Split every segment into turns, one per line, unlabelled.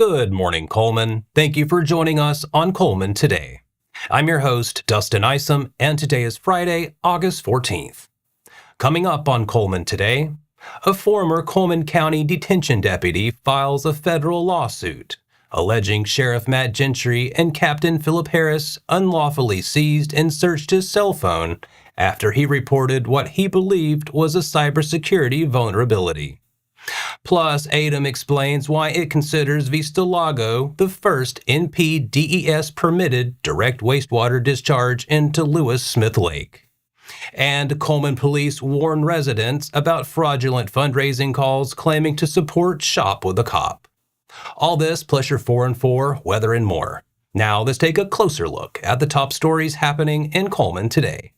Good morning, Cullman. Thank you for joining us on Cullman Today. I'm your host, Dustin Isom, and today is Friday, August 14th. Coming up on Cullman Today, a former Cullman County detention deputy files a federal lawsuit, alleging Sheriff Matt Gentry and Captain Phillip Harris unlawfully seized and searched his cell phone after he reported what he believed was a cybersecurity vulnerability. Plus, ADEM explains why it considers Vista Lago the first NPDES-permitted direct wastewater discharge into Lewis Smith Lake. And Cullman Police warn residents about fraudulent fundraising calls claiming to support Shop with a Cop. All this plus your 4 and 4, weather, and more. Now let's take a closer look at the top stories happening in Cullman today.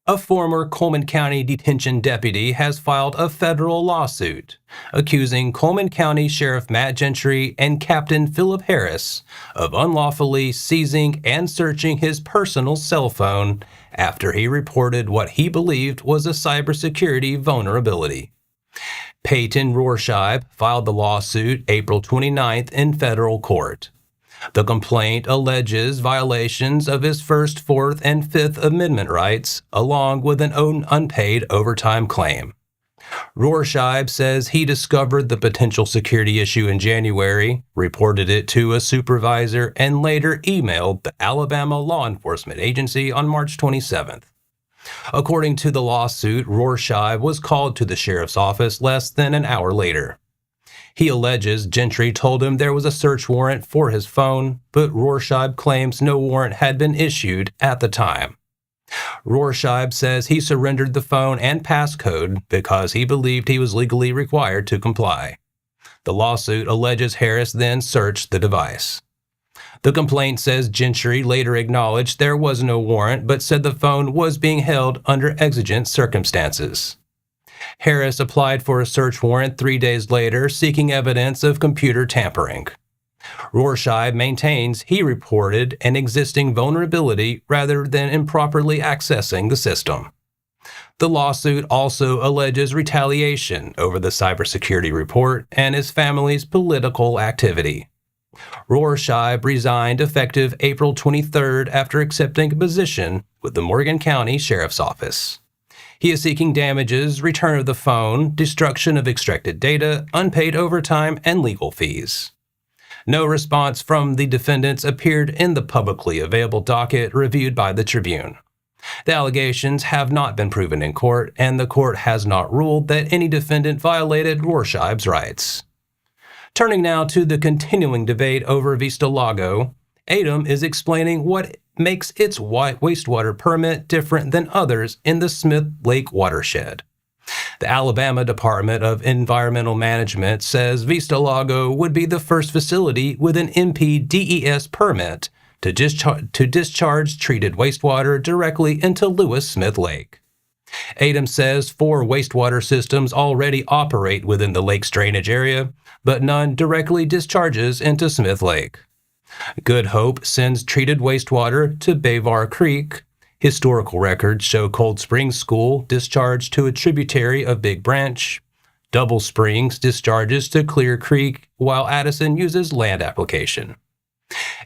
A former Cullman County detention deputy has filed a federal lawsuit accusing Cullman County Sheriff Matt Gentry and Captain Phillip Harris of unlawfully seizing and searching his personal cell phone after he reported what he believed was a cybersecurity vulnerability. Payton Rohrscheib filed the lawsuit April 29th in federal court. The complaint alleges violations of his First, Fourth, and Fifth Amendment rights, along with an unpaid overtime claim. Rohrscheib says he discovered the potential security issue in January, reported it to a supervisor, and later emailed the Alabama law enforcement agency on March 27th. According to the lawsuit, Rohrscheib was called to the sheriff's office less than an hour later. He alleges Gentry told him there was a search warrant for his phone, but Rohrscheib claims no warrant had been issued at the time. Rohrscheib says he surrendered the phone and passcode because he believed he was legally required to comply. The lawsuit alleges Harris then searched the device. The complaint says Gentry later acknowledged there was no warrant, but said the phone was being held under exigent circumstances. Harris applied for a search warrant 3 days later, seeking evidence of computer tampering. Rohrscheib maintains he reported an existing vulnerability rather than improperly accessing the system. The lawsuit also alleges retaliation over the cybersecurity report and his family's political activity. Rohrscheib resigned effective April 23rd after accepting a position with the Morgan County Sheriff's Office. He is seeking damages, return of the phone, destruction of extracted data, unpaid overtime, and legal fees. No response from the defendants appeared in the publicly available docket reviewed by the Tribune. The allegations have not been proven in court, and the court has not ruled that any defendant violated Rohrscheib's rights. Turning now to the continuing debate over Vista Lago, ADEM is explaining what makes its wastewater permit different than others in the Smith Lake watershed. The Alabama Department of Environmental Management says Vista Lago would be the first facility with an NPDES permit to discharge treated wastewater directly into Lewis Smith Lake. ADEM says 4 wastewater systems already operate within the lake's drainage area, but none directly discharges into Smith Lake. Good Hope sends treated wastewater to Bavar Creek. Historical records show Cold Springs School discharged to a tributary of Big Branch. Double Springs discharges to Clear Creek, while Addison uses land application.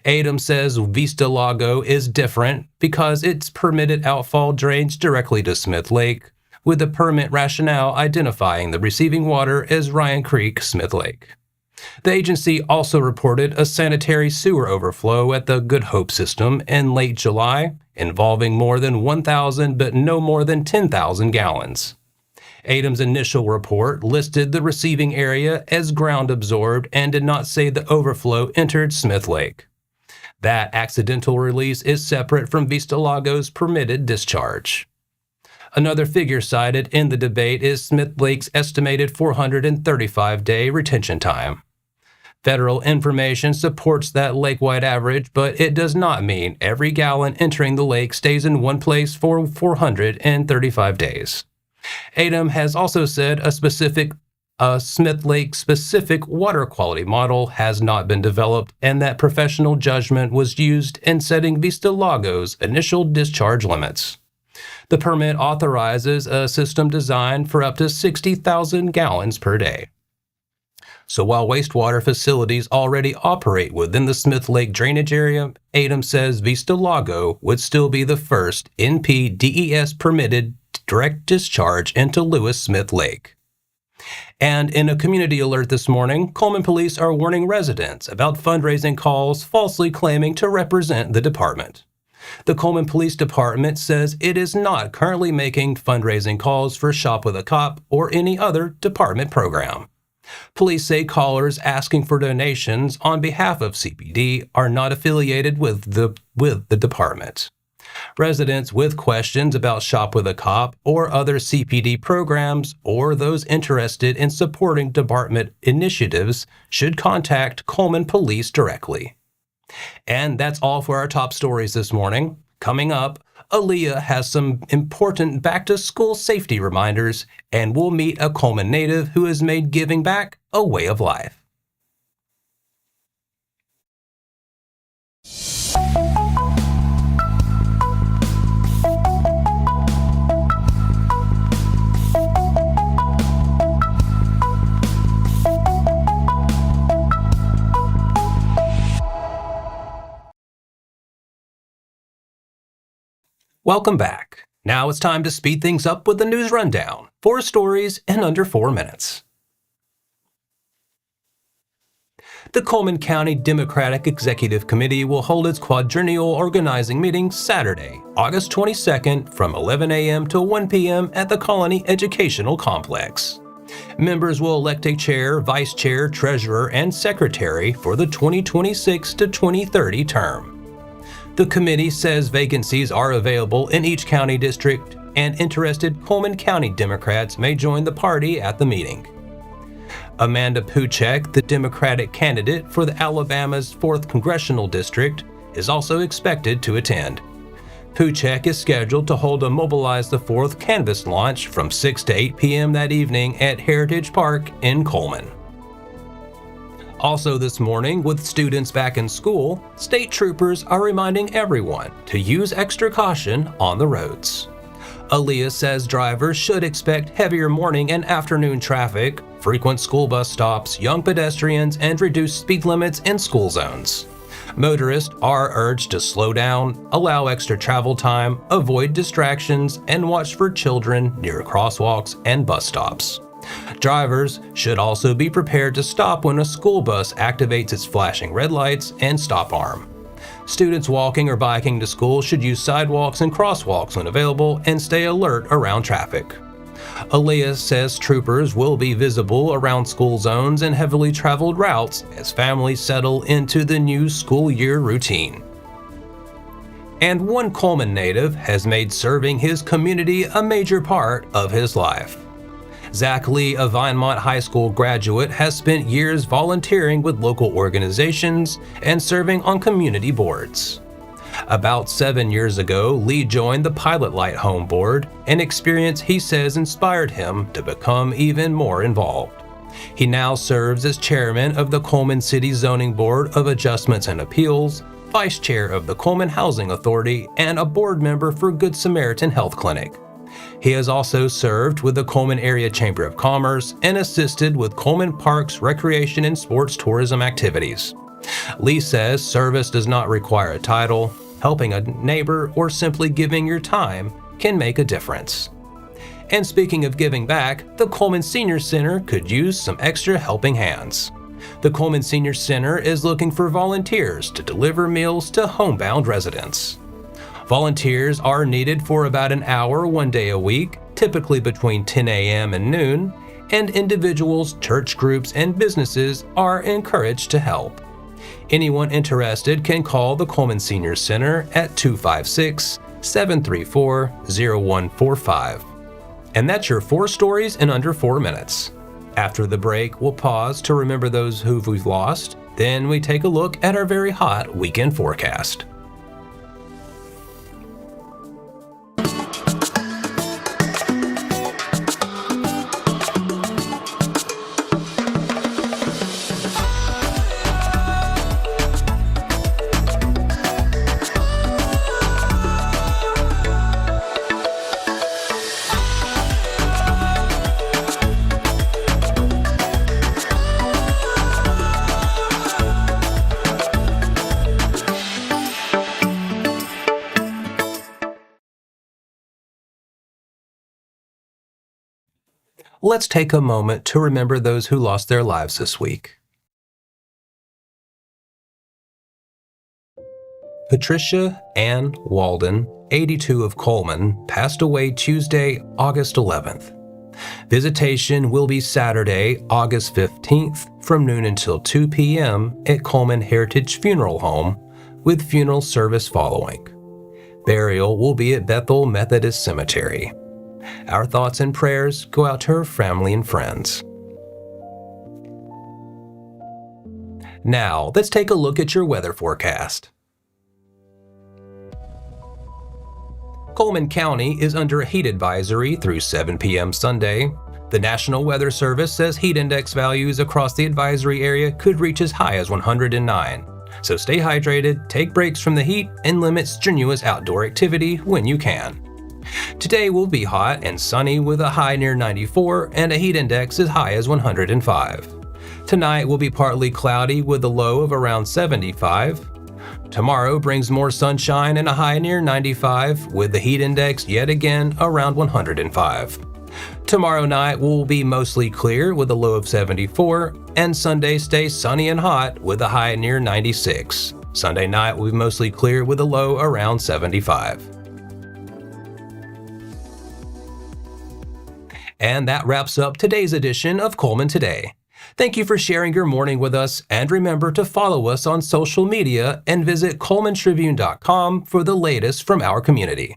ADEM says Vista Lago is different because its permitted outfall drains directly to Smith Lake, with the permit rationale identifying the receiving water as Ryan Creek, Smith Lake. The agency also reported a sanitary sewer overflow at the Good Hope system in late July, involving more than 1,000 but no more than 10,000 gallons. ADEM's initial report listed the receiving area as ground absorbed and did not say the overflow entered Smith Lake. That accidental release is separate from Vista Lago's permitted discharge. Another figure cited in the debate is Smith Lake's estimated 435-day retention time. Federal information supports that lake-wide average, but it does not mean every gallon entering the lake stays in one place for 435 days. ADEM has also said a Smith Lake-specific water quality model has not been developed and that professional judgment was used in setting Vista Lago's initial discharge limits. The permit authorizes a system designed for up to 60,000 gallons per day. So while wastewater facilities already operate within the Smith Lake drainage area, ADEM says Vista Lago would still be the first NPDES-permitted direct discharge into Lewis Smith Lake. And in a community alert this morning, Cullman Police are warning residents about fundraising calls falsely claiming to represent the department. The Cullman Police Department says it is not currently making fundraising calls for Shop with a Cop or any other department program. Police say callers asking for donations on behalf of CPD are not affiliated with the department. Residents with questions about Shop with a Cop or other CPD programs or those interested in supporting department initiatives should contact Cullman Police directly. And that's all for our top stories this morning. Coming up, ALEA has some important back-to-school safety reminders, and we'll meet a Cullman native who has made giving back a way of life. Welcome back. Now it's time to speed things up with the news rundown. 4 stories in under 4 minutes. The Cullman County Democratic Executive Committee will hold its quadrennial organizing meeting Saturday, August 22nd from 11 a.m. to 1 p.m. at the Colony Educational Complex. Members will elect a chair, vice chair, treasurer, and secretary for the 2026 to 2030 term. The committee says vacancies are available in each county district, and interested Cullman County Democrats may join the party at the meeting. Amanda Puchek, the Democratic candidate for the Alabama's 4th Congressional District, is also expected to attend. Puchek is scheduled to hold a Mobilize the 4th canvas launch from 6 to 8 p.m. that evening at Heritage Park in Cullman. Also this morning, with students back in school, state troopers are reminding everyone to use extra caution on the roads. ALEA says drivers should expect heavier morning and afternoon traffic, frequent school bus stops, young pedestrians, and reduced speed limits in school zones. Motorists are urged to slow down, allow extra travel time, avoid distractions, and watch for children near crosswalks and bus stops. Drivers should also be prepared to stop when a school bus activates its flashing red lights and stop arm. Students walking or biking to school should use sidewalks and crosswalks when available and stay alert around traffic. ALEA says troopers will be visible around school zones and heavily traveled routes as families settle into the new school year routine. And one Cullman native has made serving his community a major part of his life. Zach Lee, a Vinemont High School graduate, has spent years volunteering with local organizations and serving on community boards. About 7 years ago, Lee joined the Pilot Light Home Board, an experience he says inspired him to become even more involved. He now serves as chairman of the Cullman City Zoning Board of Adjustments and Appeals, vice chair of the Cullman Housing Authority, and a board member for Good Samaritan Health Clinic. He has also served with the Cullman Area Chamber of Commerce and assisted with Cullman Park's recreation and sports tourism activities. Lee says service does not require a title. Helping a neighbor or simply giving your time can make a difference. And speaking of giving back, the Cullman Senior Center could use some extra helping hands. The Cullman Senior Center is looking for volunteers to deliver meals to homebound residents. Volunteers are needed for about an hour 1 day a week, typically between 10 a.m. and noon, and individuals, church groups, and businesses are encouraged to help. Anyone interested can call the Cullman Senior Center at 256-734-0145. And that's your 4 stories in under 4 minutes. After the break, we'll pause to remember those who we've lost. Then we take a look at our very hot weekend forecast. Let's take a moment to remember those who lost their lives this week. Patricia Ann Walden, 82 of Cullman, passed away Tuesday, August 11th. Visitation will be Saturday, August 15th from noon until 2 p.m. at Cullman Heritage Funeral Home, with funeral service following. Burial will be at Bethel Methodist Cemetery. Our thoughts and prayers go out to her family and friends. Now, let's take a look at your weather forecast. Cullman County is under a heat advisory through 7 p.m. Sunday. The National Weather Service says heat index values across the advisory area could reach as high as 109. So stay hydrated, take breaks from the heat, and limit strenuous outdoor activity when you can. Today will be hot and sunny with a high near 94 and a heat index as high as 105. Tonight will be partly cloudy with a low of around 75. Tomorrow brings more sunshine and a high near 95, with the heat index yet again around 105. Tomorrow night will be mostly clear with a low of 74, and Sunday stays sunny and hot with a high near 96. Sunday night will be mostly clear with a low around 75. And that wraps up today's edition of Cullman Today. Thank you for sharing your morning with us, and remember to follow us on social media and visit CullmanTribune.com for the latest from our community.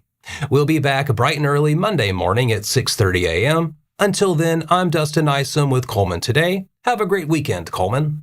We'll be back bright and early Monday morning at 6:30 a.m. Until then, I'm Dustin Isom with Cullman Today. Have a great weekend, Cullman.